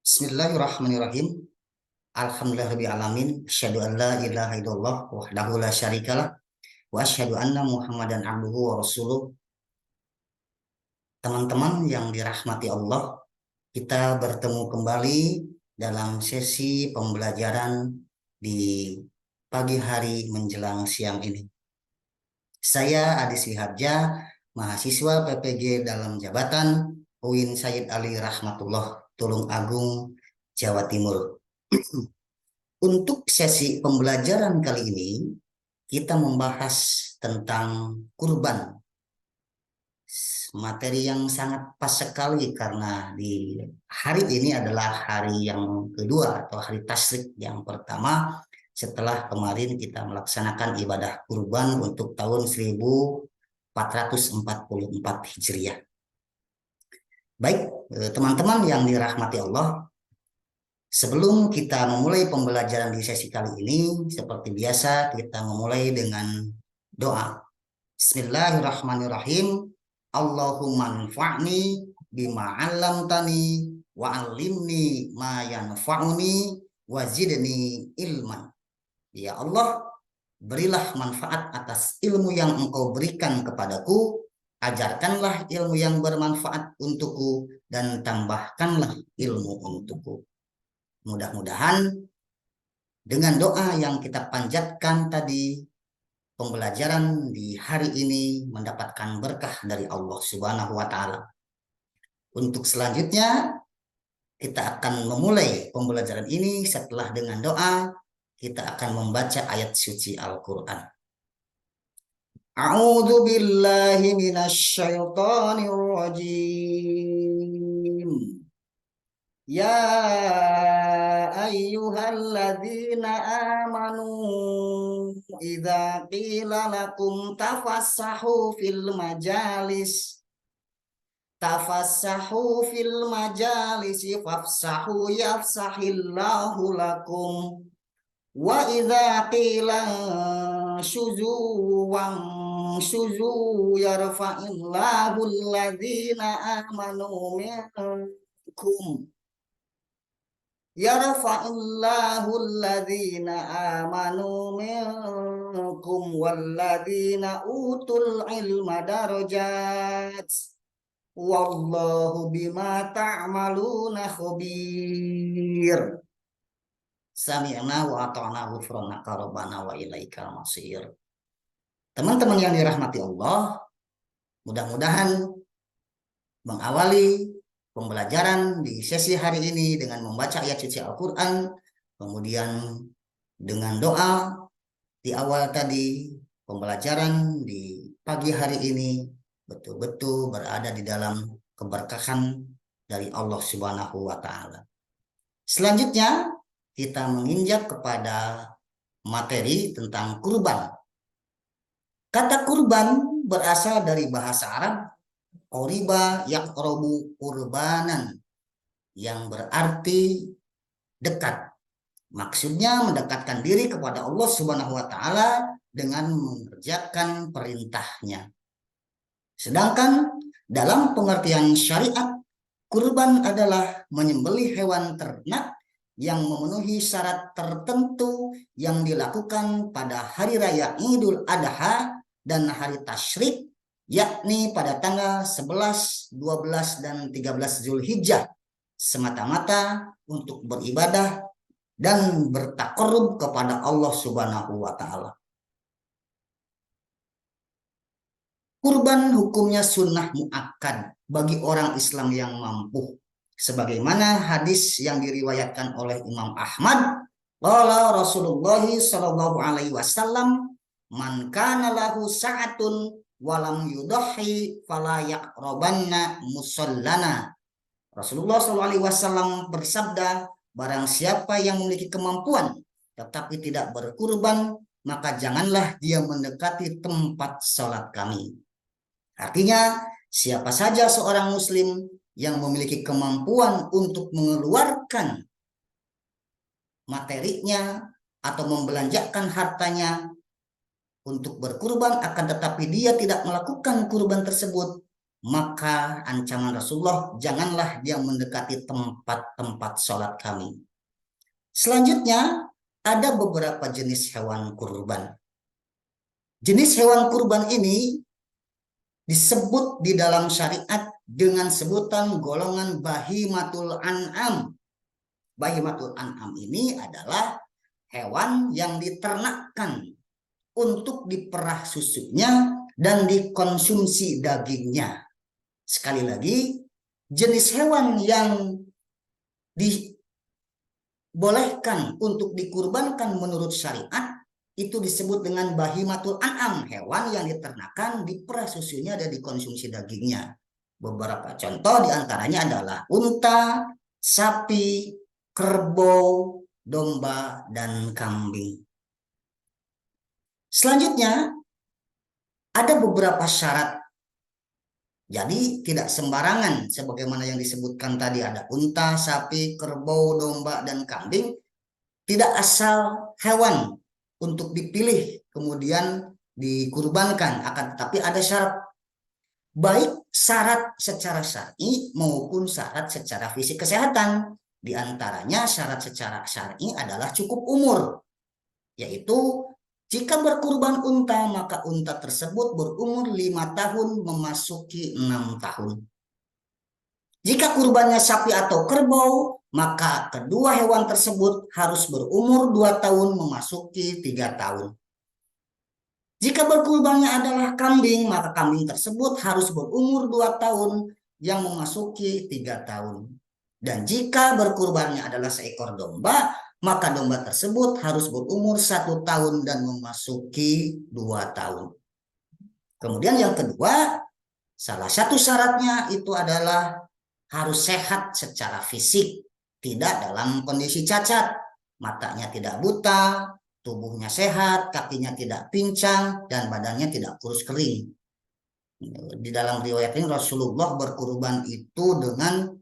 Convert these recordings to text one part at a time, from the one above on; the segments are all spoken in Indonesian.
Bismillahirrahmanirrahim. Alhamdulillahirabbil alamin. Asyhadu an la ilaha illallah wahdahu la syarikalah wa asyhadu anna Muhammadan abduhu wa rasuluh. Teman-teman yang dirahmati Allah, kita bertemu kembali dalam sesi pembelajaran di pagi hari menjelang siang ini. Saya Adi Siharja, mahasiswa PPG dalam jabatan UIN Sayyid Ali Rahmatullah, Tulung Agung, Jawa Timur. Untuk sesi pembelajaran kali ini, kita membahas tentang kurban. Materi yang sangat pas sekali karena di hari ini adalah hari yang kedua atau hari tasyrik yang pertama setelah kemarin kita melaksanakan ibadah kurban untuk tahun 1444 Hijriah. Baik, teman-teman yang dirahmati Allah, sebelum kita memulai pembelajaran di sesi kali ini, seperti biasa kita memulai dengan doa. Bismillahirrahmanirrahim. Allahumma anfa'ni bima 'allamtani wa 'allimni ma yanfa'uni wa zidni ilman. Ya Allah, berilah manfaat atas ilmu yang Engkau berikan kepadaku, ajarkanlah ilmu yang bermanfaat untukku dan tambahkanlah ilmu untukku. Mudah-mudahan dengan doa yang kita panjatkan tadi, pembelajaran di hari ini mendapatkan berkah dari Allah Subhanahu wa Ta'ala. Untuk selanjutnya, kita akan memulai pembelajaran ini setelah dengan doa, kita akan membaca ayat suci Al-Quran. A'udzu billahi minasyaitonir rajim. Ya ayyuhalladzina amanu idza qila lakum tafassahu fil majalis fafsahu yafsahillahu lakum wa idza qila syuzu yarfa'illahu alladzina amanu minkum yarfa'illahu alladzina amanu minkum walladzina utul ilma darajat wallahu bima ta'maluna khabir. Sami'na wa ata'na ghufranaka rabbana wa ilaikal masir. Teman-teman yang dirahmati Allah, mudah-mudahan mengawali pembelajaran di sesi hari ini dengan membaca ayat suci Al-Quran, kemudian dengan doa di awal tadi, pembelajaran di pagi hari ini betul-betul berada di dalam keberkahan dari Allah Subhanahu wa Ta'ala. Selanjutnya, kita menginjak kepada materi tentang kurban. Kata kurban berasal dari bahasa Arab qoriba yaqrabu qurbanan, yang berarti dekat. Maksudnya mendekatkan diri kepada Allah Subhanahu wa Ta'ala dengan mengerjakan perintahnya. Sedangkan dalam pengertian syariat, kurban adalah menyembelih hewan ternak yang memenuhi syarat tertentu yang dilakukan pada hari raya Idul Adha dan hari tasyrik, yakni pada tanggal 11, 12, dan 13 Zulhijjah, semata-mata untuk beribadah dan bertakarrub kepada Allah Subhanahu wa Ta'ala. Kurban hukumnya sunnah muakkad bagi orang Islam yang mampu, sebagaimana hadis yang diriwayatkan oleh Imam Ahmad, qala Rasulullah sallallahu alaihi wasallam, man kana lahu sa'atun walam yudhi fala yaqrabanna musallana. Rasulullah sallallahu alaihi wasallam bersabda, barang siapa yang memiliki kemampuan tetapi tidak berkurban, maka janganlah dia mendekati tempat salat kami. Artinya, siapa saja seorang muslim yang memiliki kemampuan untuk mengeluarkan materinya atau membelanjakan hartanya untuk berkurban, akan tetapi dia tidak melakukan kurban tersebut, maka ancaman Rasulullah, janganlah dia mendekati tempat-tempat sholat kami. Selanjutnya, ada beberapa jenis hewan kurban. Jenis hewan kurban ini disebut di dalam syariat dengan sebutan golongan bahimatul an'am. Bahimatul an'am ini adalah hewan yang diternakkan untuk diperah susunya dan dikonsumsi dagingnya. Sekali lagi, jenis hewan yang dibolehkan untuk dikurbankan menurut syariat itu disebut dengan bahimatul an'am, hewan yang diternakan, diperah susunya dan dikonsumsi dagingnya. Beberapa contoh diantaranya adalah unta, sapi, kerbau, domba, dan kambing. Selanjutnya, ada beberapa syarat. Jadi tidak sembarangan sebagaimana yang disebutkan tadi, ada unta, sapi, kerbau, domba, dan kambing. Tidak asal hewan untuk dipilih kemudian dikurbankan, akan tetapi ada syarat. Baik syarat secara syar'i maupun syarat secara fisik kesehatan. Di antaranya syarat secara syar'i adalah cukup umur, yaitu jika berkurban unta, maka unta tersebut berumur 5 tahun memasuki 6 tahun. Jika kurbannya sapi atau kerbau, maka kedua hewan tersebut harus berumur 2 tahun memasuki 3 tahun. Jika berkurbannya adalah kambing, maka kambing tersebut harus berumur 2 tahun yang memasuki 3 tahun. Dan jika berkurbannya adalah seekor domba, maka domba tersebut harus berumur 1 tahun dan memasuki 2 tahun. Kemudian yang kedua, salah satu syaratnya itu adalah harus sehat secara fisik, tidak dalam kondisi cacat, matanya tidak buta, tubuhnya sehat, kakinya tidak pincang, dan badannya tidak kurus kering. Di dalam riwayat ini Rasulullah berkurban itu dengan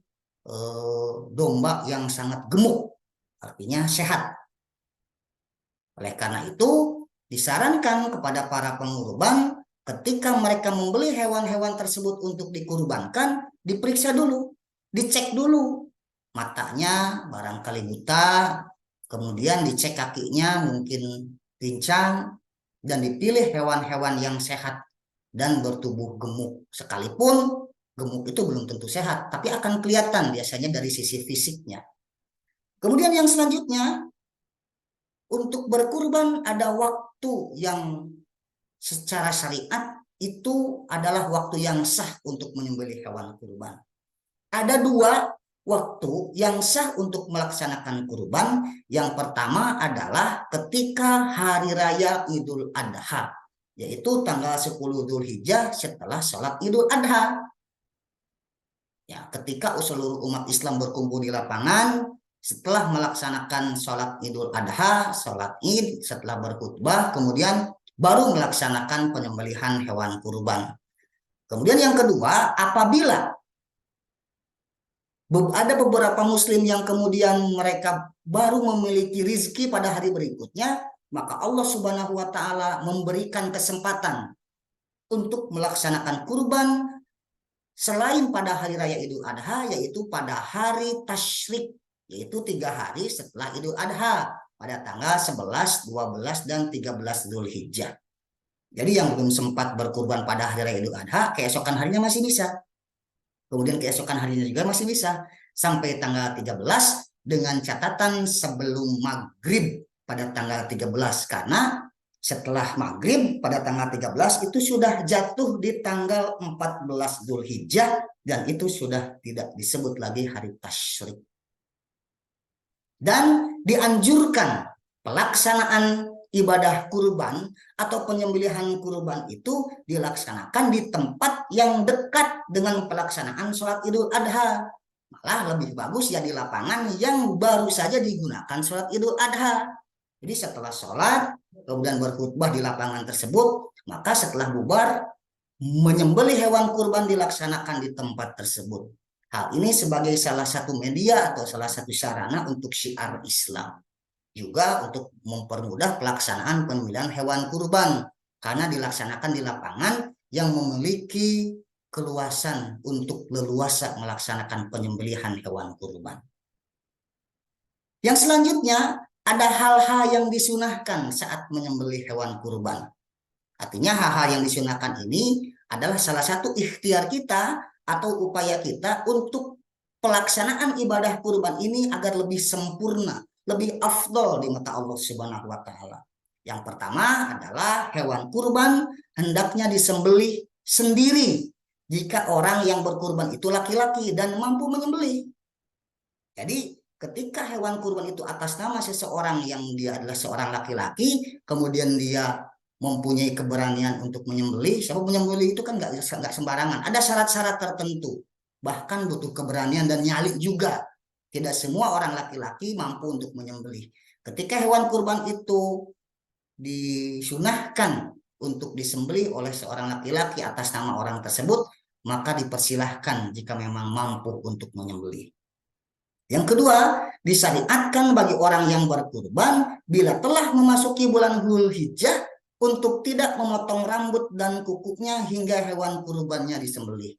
domba yang sangat gemuk, artinya sehat. Oleh karena itu, disarankan kepada para pengurban ketika mereka membeli hewan-hewan tersebut untuk dikurbankan, diperiksa dulu, dicek dulu. Matanya barangkali buta, kemudian dicek kakinya mungkin pincang, dan dipilih hewan-hewan yang sehat dan bertubuh gemuk. Sekalipun gemuk itu belum tentu sehat, tapi akan kelihatan biasanya dari sisi fisiknya. Kemudian yang selanjutnya, untuk berkurban ada waktu yang secara syariat itu adalah waktu yang sah untuk menyembelih hewan kurban. Ada 2 waktu yang sah untuk melaksanakan kurban. Yang pertama adalah ketika hari raya Idul Adha, yaitu tanggal 10 Dzulhijjah setelah sholat Idul Adha. Ya, ketika seluruh umat Islam berkumpul di lapangan setelah melaksanakan sholat Idul Adha, sholat Id, setelah berkhutbah, kemudian baru melaksanakan penyembelihan hewan kurban. Kemudian yang kedua, apabila ada beberapa muslim yang kemudian mereka baru memiliki rizki pada hari berikutnya, maka Allah Subhanahu wa Ta'ala memberikan kesempatan untuk melaksanakan kurban selain pada hari raya Idul Adha, yaitu pada hari tasyrik, yaitu 3 hari setelah Idul Adha, pada tanggal 11, 12, dan 13 Dzulhijjah. Jadi yang belum sempat berkurban pada hari raya Idul Adha, keesokan harinya masih bisa. Kemudian keesokan harinya juga masih bisa. Sampai tanggal 13 dengan catatan sebelum maghrib pada tanggal 13. Karena setelah maghrib pada tanggal 13 itu sudah jatuh di tanggal 14 Dzulhijjah, dan itu sudah tidak disebut lagi hari tasyrik. Dan dianjurkan pelaksanaan ibadah kurban atau penyembelihan kurban itu dilaksanakan di tempat yang dekat dengan pelaksanaan sholat Idul Adha. Malah lebih bagus ya di lapangan yang baru saja digunakan sholat Idul Adha. Jadi setelah sholat, kemudian berkhutbah di lapangan tersebut, maka setelah bubar, menyembelih hewan kurban dilaksanakan di tempat tersebut. Hal ini sebagai salah satu media atau salah satu sarana untuk syiar Islam. Juga untuk mempermudah pelaksanaan pemilihan hewan kurban, karena dilaksanakan di lapangan yang memiliki keluasan untuk leluasa melaksanakan penyembelihan hewan kurban. Yang selanjutnya, ada hal-hal yang disunahkan saat menyembelih hewan kurban. Artinya hal-hal yang disunahkan ini adalah salah satu ikhtiar kita atau upaya kita untuk pelaksanaan ibadah kurban ini agar lebih sempurna, lebih afdol di mata Allah Subhanahu wa taala. Yang pertama adalah hewan kurban hendaknya disembelih sendiri jika orang yang berkurban itu laki-laki dan mampu menyembelih. Jadi ketika hewan kurban itu atas nama seseorang yang dia adalah seorang laki-laki, kemudian dia mempunyai keberanian untuk menyembelih, sebab menyembelih itu kan nggak sembarangan, ada syarat-syarat tertentu, bahkan butuh keberanian dan nyali juga. Tidak semua orang laki-laki mampu untuk menyembelih. Ketika hewan kurban itu disunahkan untuk disembelih oleh seorang laki-laki atas nama orang tersebut, maka dipersilahkan jika memang mampu untuk menyembelih. Yang kedua, disyariatkan bagi orang yang berkurban bila telah memasuki bulan Dzulhijjah untuk tidak memotong rambut dan kukunya hingga hewan kurbannya disembelih.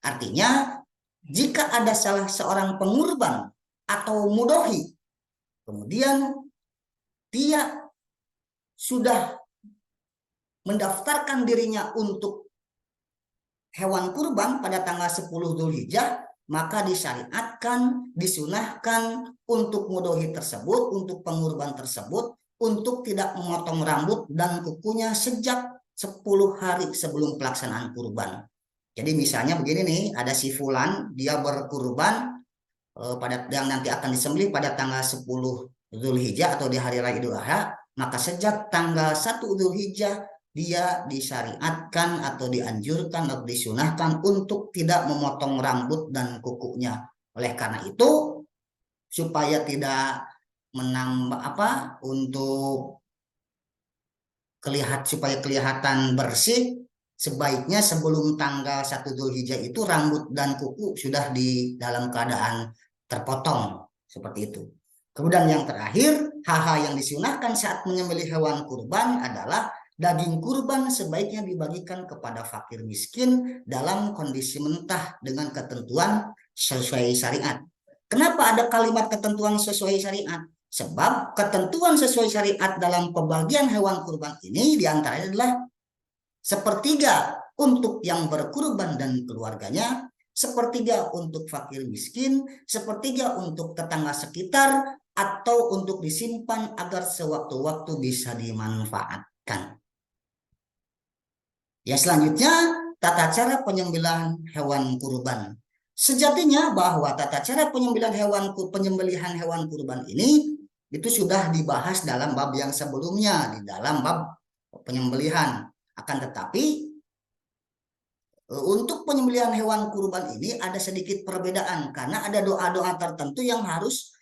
Artinya, jika ada salah seorang pengurban atau mudhohi, kemudian dia sudah mendaftarkan dirinya untuk hewan kurban pada tanggal 10 Dzulhijjah, maka disyariatkan, disunahkan untuk mudhohi tersebut, untuk pengurban tersebut, untuk tidak memotong rambut dan kukunya sejak 10 hari sebelum pelaksanaan kurban. Jadi misalnya begini nih, ada si fulan, dia berkurban pada yang nanti akan disembelih pada tanggal 10 Dzulhijjah atau di hari raya Idul Adha, maka sejak tanggal 1 Dzulhijjah dia disyariatkan atau dianjurkan atau disunahkan untuk tidak memotong rambut dan kukunya. Oleh karena itu, supaya tidak menambah untuk supaya kelihatan bersih, sebaiknya sebelum tanggal 1 Dzulhijjah itu rambut dan kuku sudah di dalam keadaan terpotong seperti itu. Kemudian yang terakhir, hal-hal yang disunahkan saat menyembelih hewan kurban adalah daging kurban sebaiknya dibagikan kepada fakir miskin dalam kondisi mentah dengan ketentuan sesuai syariat. Kenapa ada kalimat ketentuan sesuai syariat? Sebab ketentuan sesuai syariat dalam pembagian hewan kurban ini diantaranya adalah sepertiga untuk yang berkurban dan keluarganya, sepertiga untuk fakir miskin, sepertiga untuk tetangga sekitar, atau untuk disimpan agar sewaktu-waktu bisa dimanfaatkan. Ya, selanjutnya tata cara penyembelihan hewan kurban. Sejatinya bahwa tata cara penyembelihan hewan kurban ini itu sudah dibahas dalam bab yang sebelumnya, di dalam bab penyembelihan. Akan tetapi untuk penyembelihan hewan kurban ini ada sedikit perbedaan karena ada doa-doa tertentu yang harus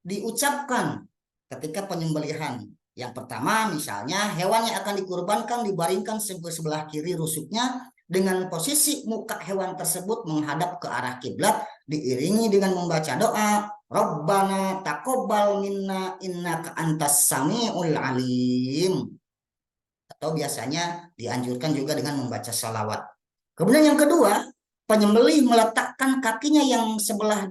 diucapkan ketika penyembelihan. Yang pertama, misalnya hewan yang akan dikurbankan dibaringkan sebelah kiri rusuknya dengan posisi muka hewan tersebut menghadap ke arah kiblat, diiringi dengan membaca doa, Rabbana taqabbal minna innaka antas samiul alim. Atau biasanya dianjurkan juga dengan membaca salawat. Kemudian yang kedua, penyembelih meletakkan kakinya yang sebelah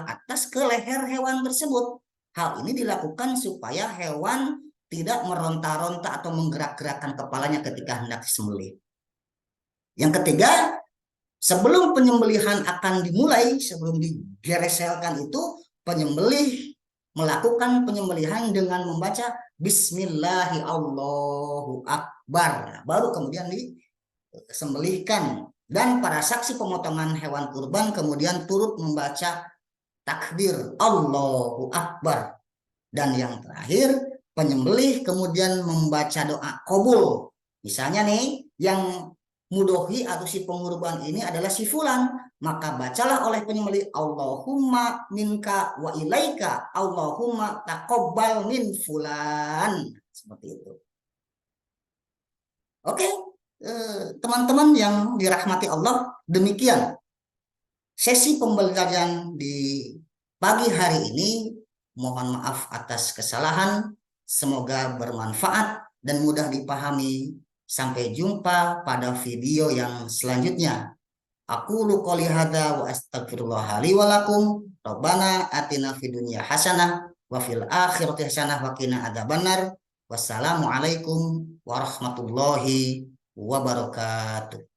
atas ke leher hewan tersebut. Hal ini dilakukan supaya hewan tidak meronta-ronta atau menggerak-gerakkan kepalanya ketika hendak disembelih. Yang ketiga, sebelum penyembelihan akan dimulai, sebelum digereselkan itu, penyembelih melakukan penyembelihan dengan membaca Bismillahi Allahu Akbar. Baru kemudian disembelihkan. Dan para saksi pemotongan hewan kurban kemudian turut membaca takbir Allahu Akbar. Dan yang terakhir, penyembelih kemudian membaca doa qabul. Misalnya nih, yang mudhohi atau si pengurban ini adalah si fulan, maka bacalah oleh penyembelih Allahumma minka wa ilaika, Allahumma taqabbal min fulan. Seperti itu. Oke, teman-teman yang dirahmati Allah, demikian sesi pembelajaran di pagi hari ini. Mohon maaf atas kesalahan, semoga bermanfaat dan mudah dipahami. Sampai jumpa pada video yang selanjutnya. Aqulu qouli hadza wa astaghfirullah li wa lakum. Rabbana atina fid dunya hasanah wa fil akhirati hasanah wa qina adzabannar. Wassalamu alaikum warahmatullahi wabarakatuh.